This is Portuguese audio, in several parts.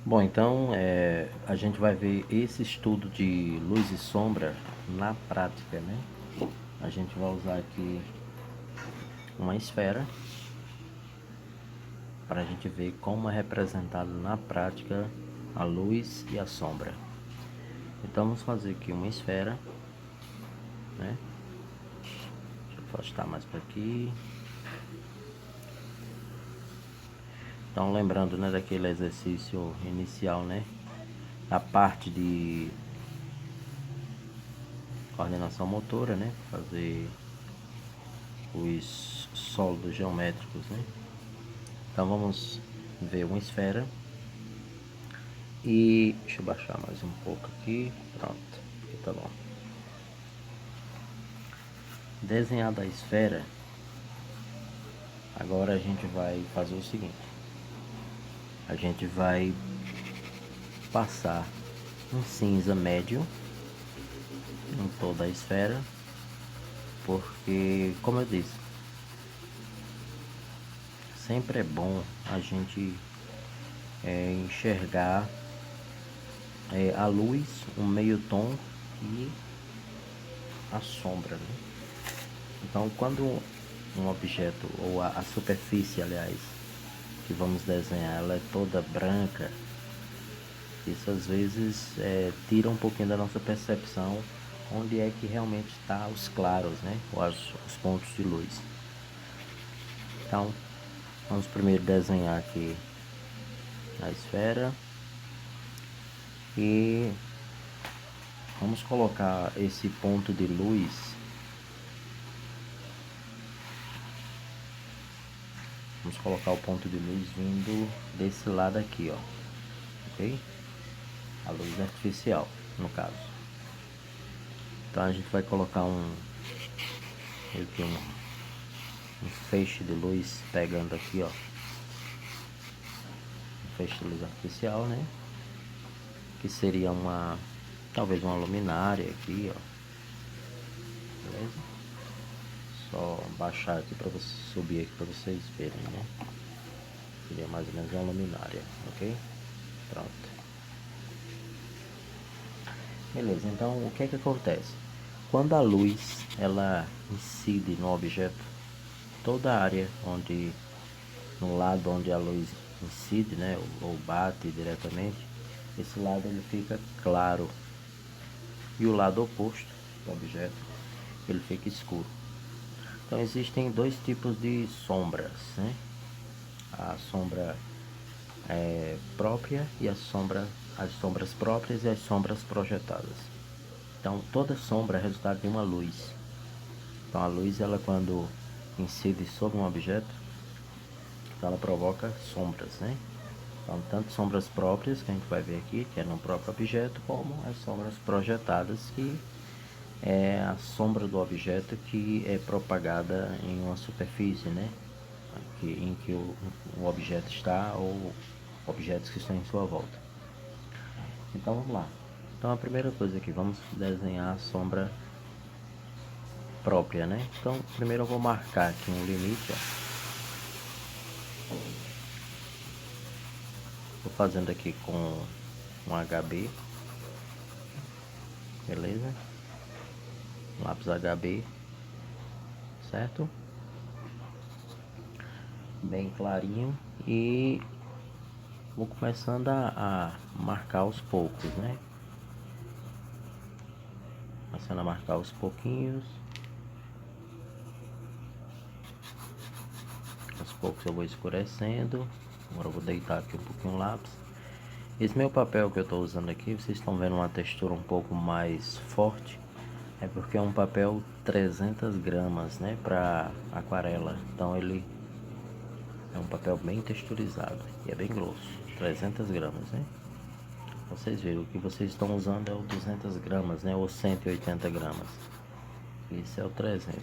Bom, então a gente vai ver esse estudo de luz e sombra na prática, né? A gente vai usar aqui uma esfera para a gente ver como é representado na prática a luz e a sombra. Então vamos fazer aqui uma esfera, né? Deixa eu afastar mais para aqui. Então lembrando, né, daquele exercício inicial, né? A parte de coordenação motora, né? Fazer os sólidos geométricos, né? Então vamos ver uma esfera e deixa eu baixar mais um pouco aqui, pronto, aqui tá bom. Desenhada a esfera, agora a gente vai fazer o seguinte: a gente vai passar um cinza médio em toda a esfera, porque, como eu disse, sempre é bom a gente enxergar a luz, o meio tom e a sombra, né? Então, quando um objeto, ou a superfície, aliás, que vamos desenhar, ela é toda branca, isso às vezes tira um pouquinho da nossa percepção onde é que realmente está os claros, né? Ou os pontos de luz. Então, vamos primeiro desenhar aqui a esfera e vamos colocar esse ponto de luz. Vamos colocar o ponto de luz vindo desse lado aqui, ó, ok? A luz artificial, no caso. Então a gente vai colocar um feixe de luz pegando aqui, ó, um feixe de luz artificial, né? Que seria talvez uma luminária aqui, ó. Beleza? Só baixar aqui para você subir aqui para vocês verem, né? Seria mais ou menos uma luminária, ok? Pronto. Beleza, então o que é que acontece? Quando a luz ela incide no objeto, toda a área no lado onde a luz incide, né, ou bate diretamente, esse lado ele fica claro e o lado oposto do objeto ele fica escuro. Então existem dois tipos de sombras, né? A sombra própria e as sombras próprias e as sombras projetadas. Então toda sombra é resultado de uma luz. Então a luz, ela quando incide sobre um objeto, então ela provoca sombras, né? Então tanto sombras próprias, que a gente vai ver aqui, que é no próprio objeto, como as sombras projetadas, que é a sombra do objeto que é propagada em uma superfície, né? Em que o objeto está, ou objetos que estão em sua volta. Então vamos lá. Então a primeira coisa aqui, vamos desenhar a sombra própria, né? Então primeiro eu vou marcar aqui um limite, ó. Vou fazendo aqui com um HB, beleza? Lápis HB, certo? Bem clarinho, e vou começando a marcar aos poucos, né? Começando a marcar aos pouquinhos. Aos poucos eu vou escurecendo. Agora eu vou deitar aqui um pouquinho o lápis. Esse meu papel que eu estou usando aqui, vocês estão vendo uma textura um pouco mais forte. É porque é um papel 300 gramas, né, para aquarela. Então ele é um papel bem texturizado e é bem grosso, 300 gramas, né? Vocês viram, o que vocês estão usando é o 200 gramas, né, ou 180 gramas. Esse é o 300.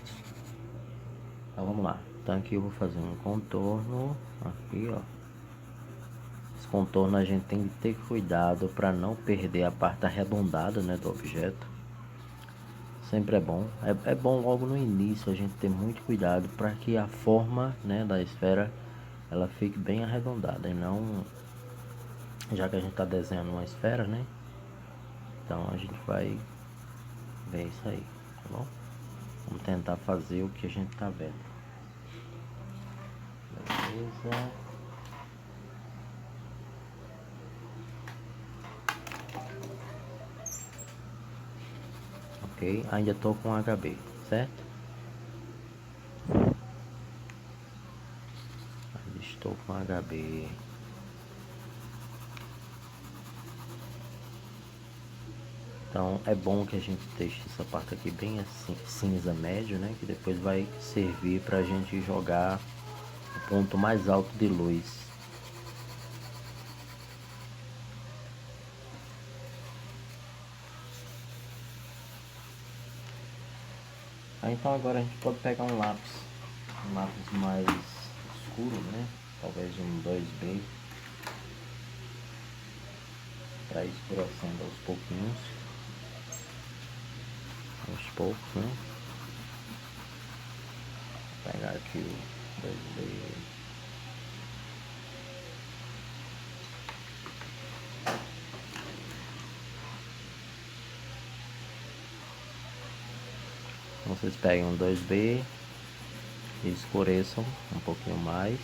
Então vamos lá. Então aqui eu vou fazer um contorno, aqui ó. Esse contorno a gente tem que ter cuidado para não perder a parte arredondada, né, do objeto. Sempre é bom. É bom logo no início a gente ter muito cuidado para que a forma, né, da esfera ela fique bem arredondada e não já que a gente está desenhando uma esfera, né? Então a gente vai ver isso aí, tá bom? Vamos tentar fazer o que a gente tá vendo. Beleza. Ok, ainda tô com HB, certo? Ainda estou com HB. Então é bom que a gente deixe essa parte aqui bem assim, cinza médio, né? Que depois vai servir para a gente jogar o ponto mais alto de luz. Então agora a gente pode pegar um lápis mais escuro, né? Talvez um 2B, para ir escurecendo aos pouquinhos, aos poucos, né? Vou pegar aqui o 2B. Então vocês peguem um 2B e escureçam um pouquinho mais.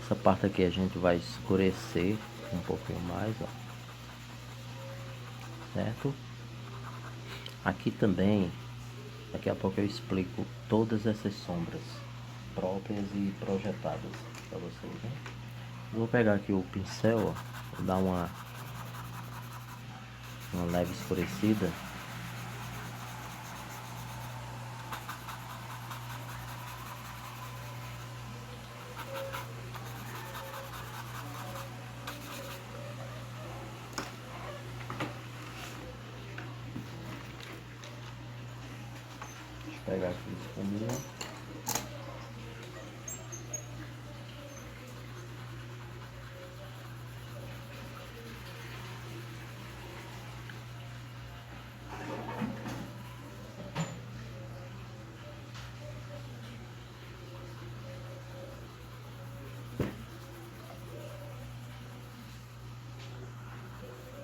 Essa parte aqui a gente vai escurecer um pouquinho mais, ó. Certo? Aqui também, daqui a pouco eu explico todas essas sombras próprias e projetadas para vocês, né? Vou pegar aqui o pincel, ó, vou dar uma leve escurecida. Deixa eu pegar aqui o espuminha.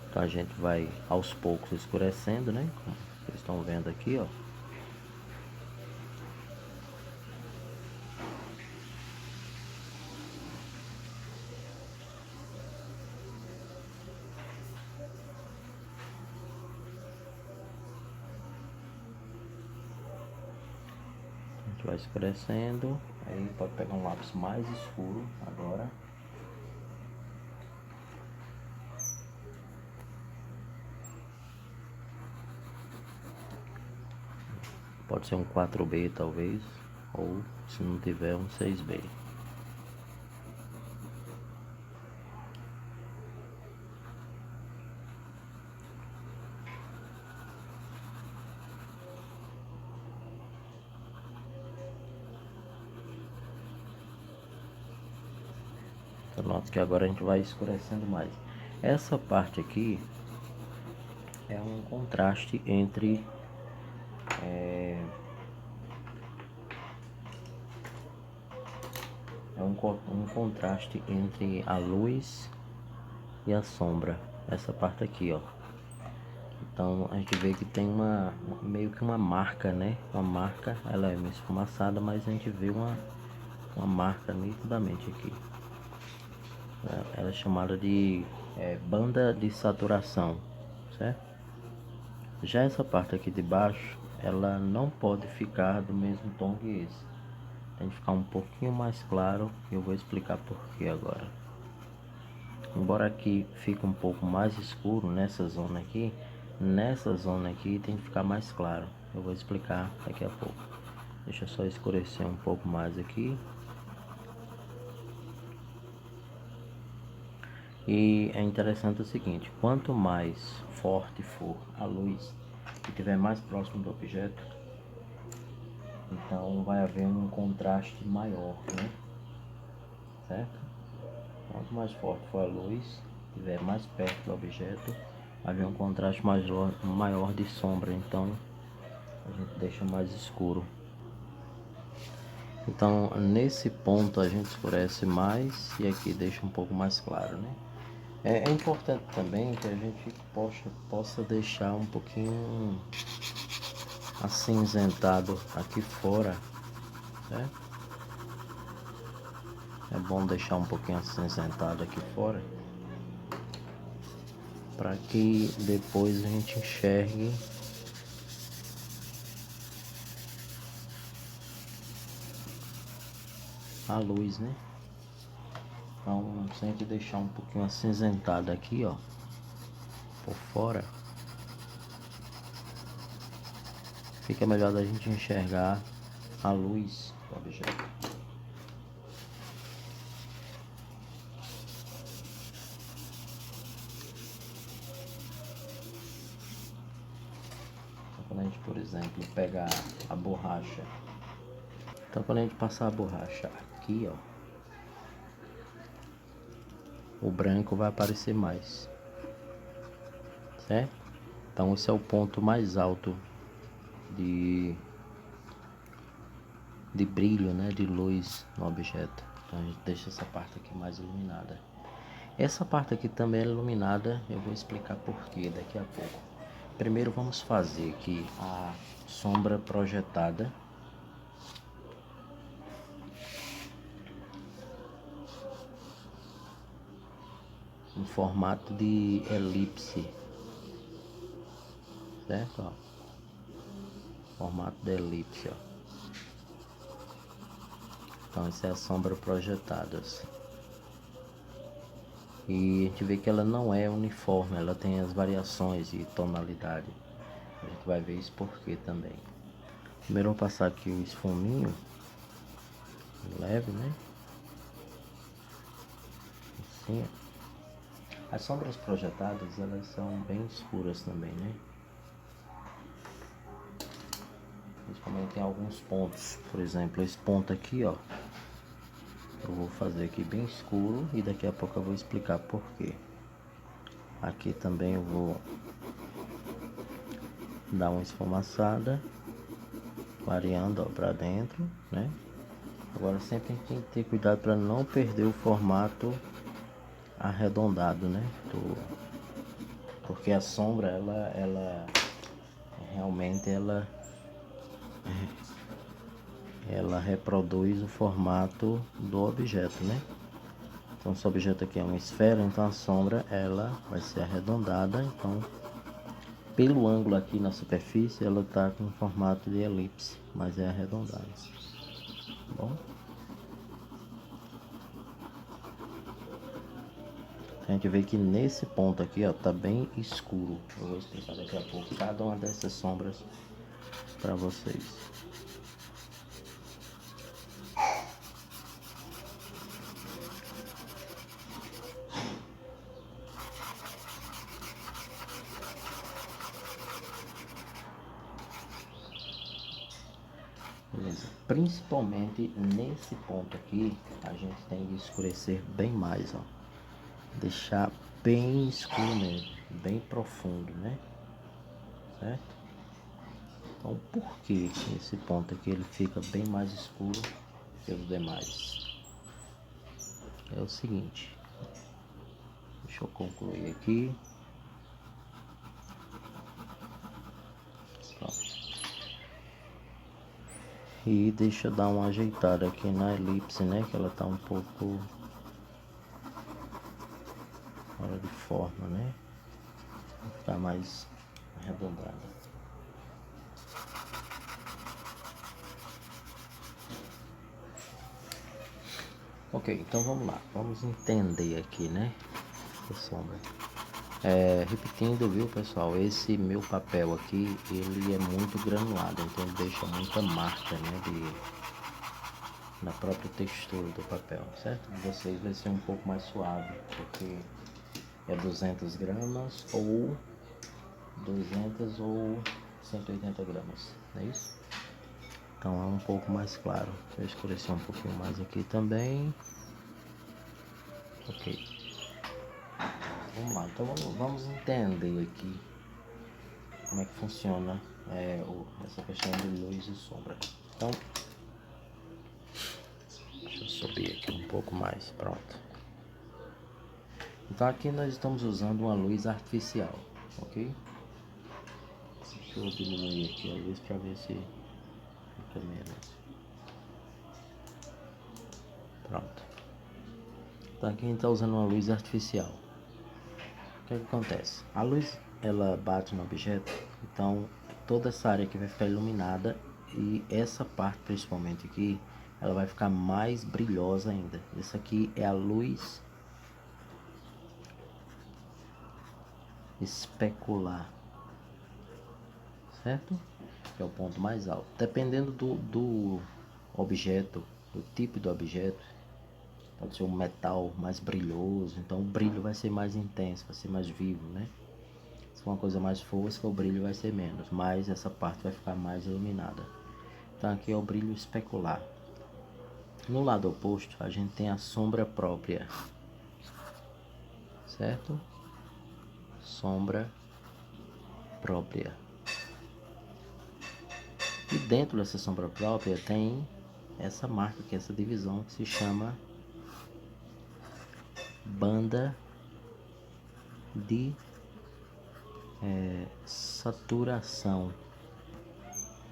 Então a gente vai aos poucos escurecendo, né? Como vocês estão vendo aqui, ó. A gente vai escurecendo. Aí pode pegar um lápis mais escuro agora. Pode ser um 4B talvez, ou se não tiver um 6B. Então, nota que agora a gente vai escurecendo mais. Essa parte aqui é um contraste entre um contraste entre a luz e a sombra. Essa parte aqui, ó. Então a gente vê que tem meio que uma marca, né? Uma marca, ela é meio esfumaçada, mas a gente vê uma marca nitidamente aqui. Ela é chamada de banda de saturação, certo? Já essa parte aqui de baixo, ela não pode ficar do mesmo tom que esse. Tem que ficar um pouquinho mais claro, e eu vou explicar por que agora. Embora aqui fique um pouco mais escuro nessa zona aqui tem que ficar mais claro. Eu vou explicar daqui a pouco. Deixa eu só escurecer um pouco mais aqui. E é interessante o seguinte, quanto mais forte for a luz e estiver mais próximo do objeto, Então vai haver um contraste maior, né? Certo? Quanto mais forte for a luz, estiver mais perto do objeto, vai haver um contraste maior de sombra, então a gente deixa mais escuro. Então nesse ponto a gente escurece mais e aqui deixa um pouco mais claro, né? É importante também que a gente possa deixar um pouquinho acinzentado aqui fora, né? É bom deixar um pouquinho acinzentado aqui fora, para que depois a gente enxergue a luz, né? Então sempre deixar um pouquinho acinzentado aqui, ó, por fora, fica melhor da gente enxergar a luz do objeto. Então, quando a gente, por exemplo, pegar a borracha, então quando a gente passar a borracha aqui, ó, o branco vai aparecer mais, certo? Então esse é o ponto mais alto de brilho, né, de luz no objeto. Então a gente deixa essa parte aqui mais iluminada. Essa parte aqui também é iluminada, eu vou explicar por quê daqui a pouco. Primeiro vamos fazer aqui a sombra projetada. Em formato de elipse, certo? Ó. Formato de elipse, ó. Então essa é a sombra projetada. E a gente vê que ela não é uniforme, ela tem as variações de tonalidade. A gente vai ver isso por quê também. Primeiro eu vou passar aqui o esfuminho leve, né? Assim. As sombras projetadas, elas são bem escuras também, né? Principalmente em alguns pontos. Por exemplo, esse ponto aqui, ó, eu vou fazer aqui bem escuro e daqui a pouco eu vou explicar por quê. Aqui também eu vou dar uma esfumaçada, clareando, ó, pra dentro, né? Agora sempre a gente tem que ter cuidado para não perder o formato arredondado, né? Porque a sombra, ela realmente ela reproduz o formato do objeto, né? Então se o objeto aqui é uma esfera, então a sombra ela vai ser arredondada, então pelo ângulo aqui na superfície ela está com formato de elipse, mas é arredondada. Tá bom? A gente vê que nesse ponto aqui, ó, tá bem escuro. Eu vou explicar daqui a pouco cada uma dessas sombras para vocês. Beleza. Principalmente nesse ponto aqui, a gente tem que escurecer bem mais, ó. Deixar bem escuro mesmo, bem profundo, né? Certo? Então, por que esse ponto aqui ele fica bem mais escuro que os demais? É o seguinte, deixa eu concluir aqui. Pronto. E deixa eu dar uma ajeitada aqui na elipse, né? Que ela tá um pouco fora de forma, né? Vai ficar mais arredondada. Ok, então vamos lá, vamos entender aqui, né, a sombra. Repetindo, viu, pessoal, esse meu papel aqui, ele é muito granulado, então ele deixa muita marca, né, na própria textura do papel, certo? De vocês vai ser um pouco mais suave, porque é 200 gramas ou 200 ou 180 gramas, não é isso? Então é um pouco mais claro. Deixa eu escurecer um pouquinho mais aqui também. Ok. Vamos lá, então vamos entender aqui como é que funciona essa questão de luz e sombra. Então, deixa eu subir aqui um pouco mais, pronto. Então aqui nós estamos usando uma luz artificial, ok? Deixa eu diminuir aqui a luz para ver se fica menos. Pronto. Então aqui a gente está usando uma luz artificial. O que é que acontece? A luz ela bate no objeto, então toda essa área aqui vai ficar iluminada e essa parte principalmente aqui, ela vai ficar mais brilhosa ainda. Isso aqui é a luz especular, certo? Que é o ponto mais alto. Dependendo do objeto, do tipo do objeto, pode ser um metal mais brilhoso, então o brilho vai ser mais intenso, vai ser mais vivo, né? Se for uma coisa mais fosca, o brilho vai ser menos, mas essa parte vai ficar mais iluminada. Então aqui é o brilho especular. No lado oposto, a gente tem a sombra própria, certo? Sombra própria. E dentro dessa sombra própria tem essa marca, que é essa divisão que se chama banda de saturação,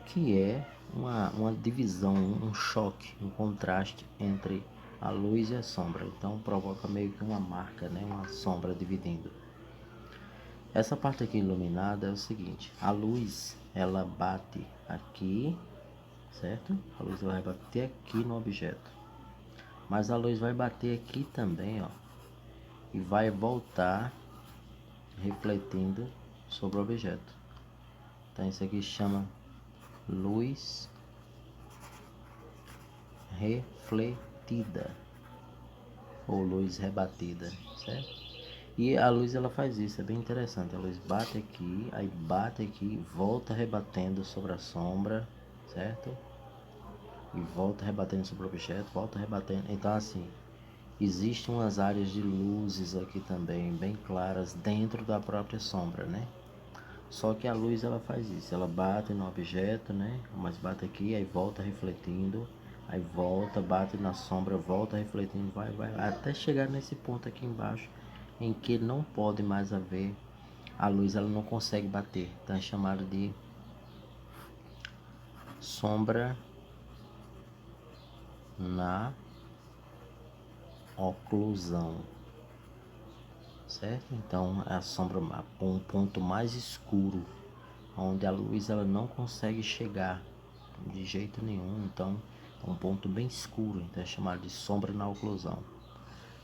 que é uma divisão, um choque, um contraste entre a luz e a sombra. Então provoca meio que uma marca, né? Uma sombra dividindo. Essa parte aqui iluminada é o seguinte: a luz ela bate aqui, certo? A luz vai bater aqui no objeto, mas a luz vai bater aqui também, ó, e vai voltar refletindo sobre o objeto. Então isso aqui chama luz refletida ou luz rebatida, certo? E a luz ela faz isso, é bem interessante. A luz bate aqui, aí bate aqui, volta rebatendo sobre a sombra, certo? E volta rebatendo sobre o objeto, volta rebatendo. Então assim, existem umas áreas de luzes aqui também, bem claras, dentro da própria sombra, né? Só que a luz ela faz isso, ela bate no objeto, né? Mas bate aqui, aí volta refletindo, aí volta, bate na sombra, volta refletindo, vai, até chegar nesse ponto aqui embaixo, em que não pode mais haver, a luz ela não consegue bater, então é chamado de sombra na oclusão, certo? Então é a sombra, um ponto mais escuro, onde a luz ela não consegue chegar de jeito nenhum, então é um ponto bem escuro, então é chamado de sombra na oclusão.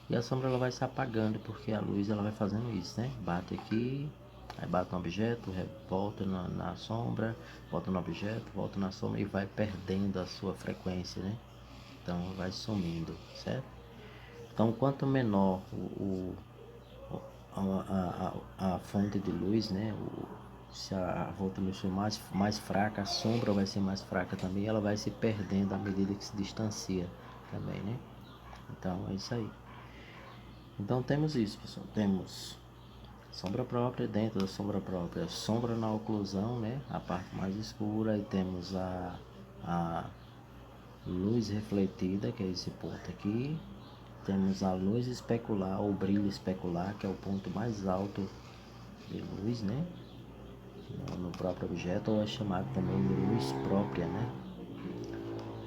E a sombra ela vai se apagando porque a luz ela vai fazendo isso, né? Bate aqui, aí bate no objeto, volta na sombra, volta no objeto, volta na sombra e vai perdendo a sua frequência, né? Então vai sumindo, certo? Então quanto menor a fonte de luz, né? Se a fonte de luz for mais fraca, a sombra vai ser mais fraca também, ela vai se perdendo à medida que se distancia também, né? Então é isso aí. Então temos isso, pessoal. Temos sombra própria, dentro da sombra própria, sombra na oclusão, né? A parte mais escura, e temos a luz refletida, que é esse ponto aqui. Temos a luz especular, ou brilho especular, que é o ponto mais alto de luz, né? No próprio objeto, ou é chamado também de luz própria, né?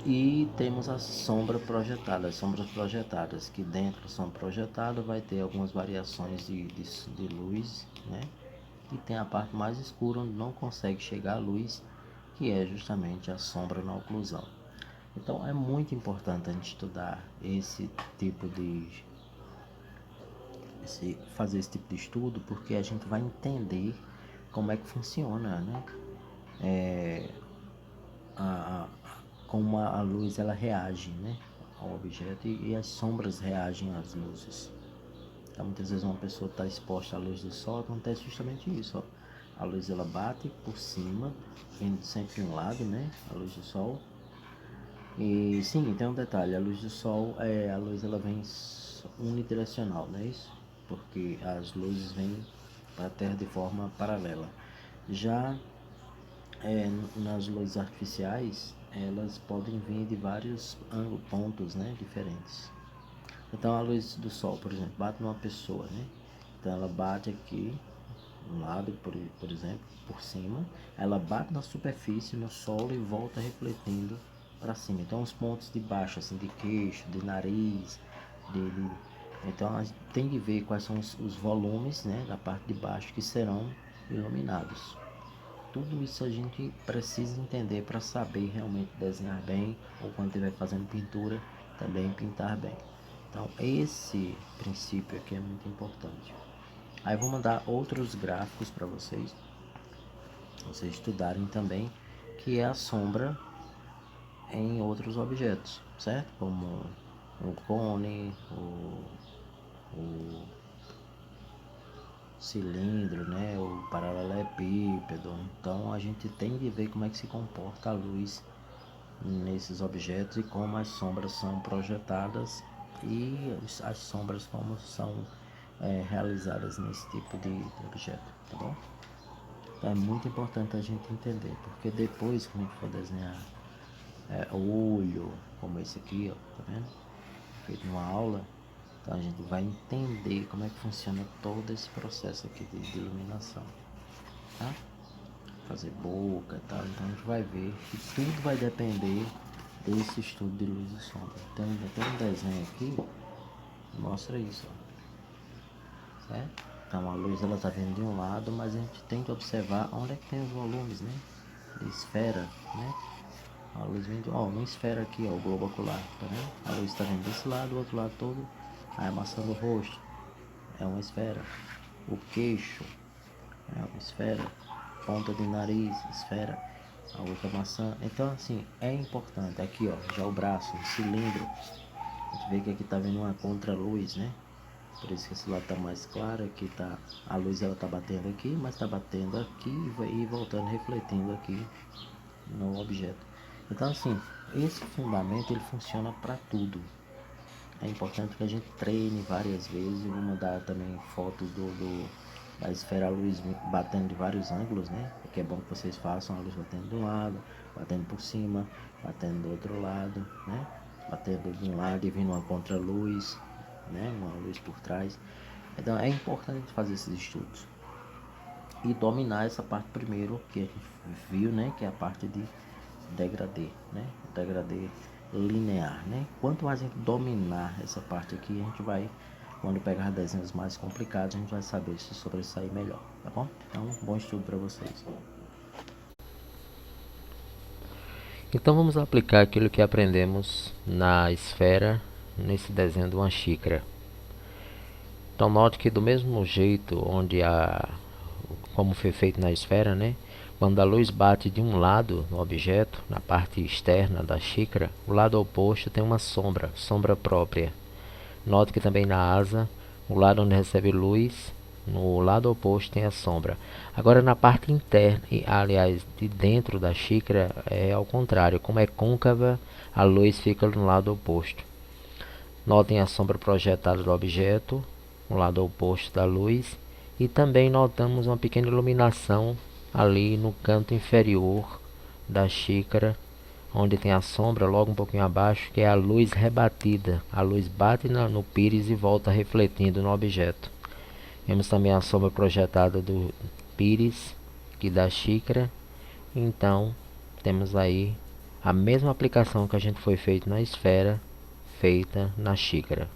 E temos a sombra projetada, as sombras projetadas, que dentro são projetadas, vai ter algumas variações de luz, né? E tem a parte mais escura, onde não consegue chegar a luz, que é justamente a sombra na oclusão. Então é muito importante a gente estudar esse tipo de fazer esse tipo de estudo, porque a gente vai entender como é que funciona, né? A, como a luz ela reage, né, ao objeto, e as sombras reagem às luzes. Então muitas vezes uma pessoa está exposta à luz do sol, acontece justamente isso, ó. A luz ela bate por cima, vindo sempre de um lado, né, a luz do sol, E sim, tem um detalhe, a luz do sol, a luz ela vem unidirecional, não é isso? Porque as luzes vêm para a Terra de forma paralela. Já nas luzes artificiais, elas podem vir de vários pontos, né, diferentes. Então a luz do sol, por exemplo, bate numa pessoa, né? Então ela bate aqui, um lado, por exemplo, por cima, ela bate na superfície, no solo e volta refletindo para cima. Então os pontos de baixo, assim, de queixo, de nariz, de... Então a gente tem que ver quais são os volumes, né, da parte de baixo que serão iluminados. Tudo isso a gente precisa entender para saber realmente desenhar bem, ou quando estiver fazendo pintura, também pintar bem. Então esse princípio aqui é muito importante. Aí eu vou mandar outros gráficos para vocês estudarem também, que é a sombra em outros objetos, certo? Como o cone, o cilindro, né? O paralelepípedo. Então a gente tem de ver como é que se comporta a luz nesses objetos e como as sombras são projetadas e as sombras como são realizadas nesse tipo de objeto, tá bom? Então é muito importante a gente entender, porque depois que a gente for desenhar olho, como esse aqui, ó, tá vendo? Feito numa aula, então a gente vai entender como é que funciona todo esse processo aqui de iluminação, tá? Fazer boca e tal, então a gente vai ver que tudo vai depender desse estudo de luz e sombra. Tem um desenho aqui que mostra isso, ó, certo? Então a luz ela tá vindo de um lado, mas a gente tem que observar onde é que tem os volumes, né? De esfera, né? A luz vem de uma esfera aqui, ó, o globo ocular, tá vendo? A luz está vindo desse lado, o outro lado todo, a maçã do rosto é uma esfera, o queixo é uma esfera, ponta de nariz, esfera, a outra maçã. Então assim, é importante, aqui ó, já o braço, o cilindro, a gente vê que aqui tá vindo uma contraluz, né? Por isso que esse lado tá mais claro, aqui tá, a luz ela tá batendo aqui, mas tá batendo aqui e voltando, refletindo aqui no objeto. Então assim, esse fundamento ele funciona para tudo. É importante que a gente treine várias vezes. Eu vou mandar também fotos da esfera, a luz batendo de vários ângulos, né? Porque é bom que vocês façam a luz batendo de um lado, batendo por cima, batendo do outro lado, né? Batendo de um lado e vindo uma contra-luz, né? Uma luz por trás. Então é importante fazer esses estudos e dominar essa parte primeiro que a gente viu, né? Que é a parte de degradê, né? Degradê linear, né? Quanto mais a gente dominar essa parte aqui, a gente vai, quando pegar desenhos mais complicados, a gente vai saber se sobressair melhor, tá bom? Então, bom estudo para vocês. Então vamos aplicar aquilo que aprendemos na esfera nesse desenho de uma xícara. Então note que do mesmo jeito como foi feito na esfera, né? Quando a luz bate de um lado no objeto, na parte externa da xícara, o lado oposto tem uma sombra própria. Note que também na asa, o lado onde recebe luz, no lado oposto tem a sombra. Agora na parte interna, aliás, de dentro da xícara é ao contrário. Como é côncava, a luz fica no lado oposto. Notem a sombra projetada do objeto, no lado oposto da luz. E também notamos uma pequena iluminação ali no canto inferior da xícara, onde tem a sombra logo um pouquinho abaixo, que é a luz rebatida. A luz bate no pires e volta refletindo no objeto. Vemos também a sombra projetada do pires, que da xícara. Então, temos aí a mesma aplicação que a gente foi feito na esfera, feita na xícara.